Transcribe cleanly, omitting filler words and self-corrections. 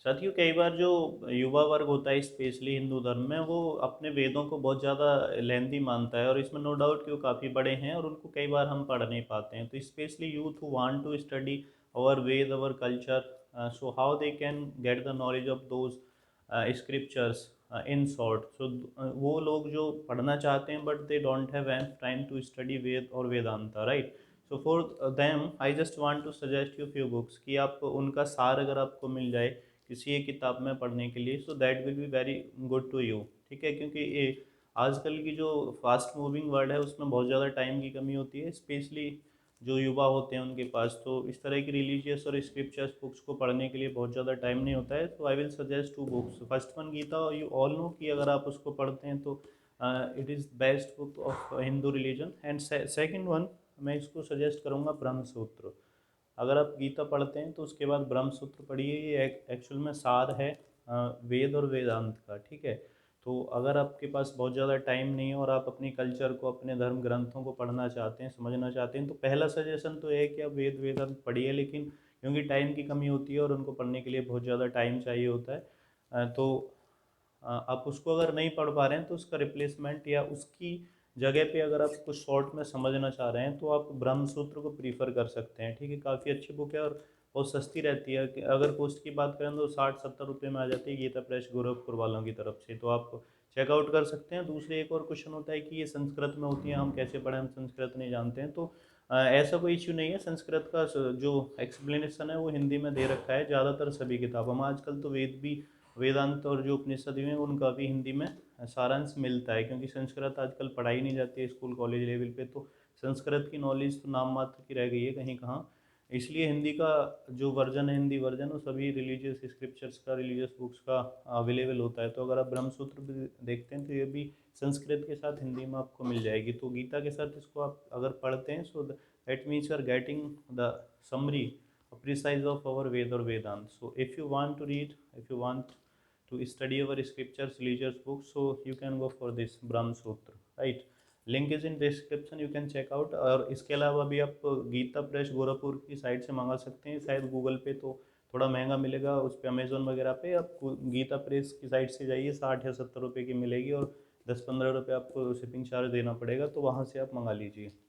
साथियों, कई बार जो युवा वर्ग होता है स्पेशली हिंदू धर्म में, वो अपने वेदों को बहुत ज़्यादा लेंदी मानता है, और इसमें नो डाउट कि वो काफ़ी बड़े हैं और उनको कई बार हम पढ़ नहीं पाते हैं। तो specially youth who want to study our Veda, our culture, so how they can get the knowledge of those scriptures in short. So वो लोग जो पढ़ना चाहते हैं but they don't have time to study Veda और Vedanta, right. So for them I just want to suggest you few books कि आप उनका सार अगर आपको मिल जाए किसी एक किताब में पढ़ने के लिए, so that will be very good to you. ठीक है, क्योंकि ये आजकल की जो फास्ट मूविंग वर्ल्ड है उसमें बहुत ज़्यादा टाइम की कमी होती है, स्पेशली जो युवा होते हैं उनके पास। तो इस तरह की रिलीजियस और स्क्रिप्चर्स बुक्स को पढ़ने के लिए बहुत ज़्यादा टाइम नहीं होता है। तो I will suggest to books. First one Gita, you all know कि अगर आप उसको पढ़ते हैं तो it is best book of Hindu religion. And second one मैं इसको सजेस्ट करूँगा ब्रह्म सूत्र। अगर आप गीता पढ़ते हैं तो उसके बाद ब्रह्म सूत्र पढ़िए। ये एक्चुअल में सार है वेद और वेदांत का। ठीक है, तो अगर आपके पास बहुत ज़्यादा टाइम नहीं है और आप अपनी कल्चर को, अपने धर्म ग्रंथों को पढ़ना चाहते हैं, समझना चाहते हैं, तो पहला सजेशन तो है कि आप वेद वेदांत पढ़िए। लेकिन क्योंकि टाइम की कमी होती है और उनको पढ़ने के लिए बहुत ज़्यादा टाइम चाहिए होता है, तो आप उसको अगर नहीं पढ़ पा रहे हैं तो उसका रिप्लेसमेंट या उसकी जगह पे अगर आप कुछ शॉर्ट में समझना चाह रहे हैं तो आप ब्रह्म सूत्र को प्रीफर कर सकते हैं। ठीक है, काफ़ी अच्छी बुक है और बहुत सस्ती रहती है। कि अगर कॉस्ट की बात करें तो 60-70 रुपये में आ जाती है गीता प्रेस गोरखपुर वालों की तरफ से। तो आप चेकआउट कर सकते हैं। दूसरे एक और क्वेश्चन होता है कि ये संस्कृत में होती है, हम कैसे पढ़ें, हम संस्कृत नहीं जानते हैं। तो ऐसा कोई इश्यू नहीं है। संस्कृत का जो एक्सप्लेनेशन है वो हिंदी में दे रखा है ज़्यादातर सभी किताबों में। आजकल तो वेद भी, वेदांत और जो उपनिषद भी हैं उनका भी हिंदी में सारांश मिलता है, क्योंकि संस्कृत आजकल पढ़ाई नहीं जाती है स्कूल कॉलेज लेवल पे। तो संस्कृत की नॉलेज तो नाम मात्र की रह गई है कहीं कहाँ। इसलिए हिंदी का जो वर्जन है, हिंदी वर्जन, वो सभी रिलीजियस स्क्रिप्चर्स का, रिलीजियस बुक्स का अवेलेबल होता है। तो अगर आप ब्रह्मसूत्र भी देखते हैं तो ये भी संस्कृत के साथ हिंदी में आपको मिल जाएगी। तो गीता के साथ इसको आप अगर पढ़ते हैं, so that means you are getting the summary precise of our Ved or Vedant. So if you want to read, if you want to study our scriptures, religious books, so you can go for this Brahma Sutra, right? Link is in description, you can check out. और इसके अलावा भी आप Gita press Gorakhpur की site से मंगा सकते हैं। शायद गूगल पे तो थोड़ा महंगा मिलेगा, उस पर अमेजोन वगैरह पे आप गीता प्रेस की साइट से जाइए, 60 या 70 रुपये की मिलेगी और 10-15 रुपये आपको शिपिंग चार्ज देना पड़ेगा। तो वहाँ से आप मंगा लीजिए।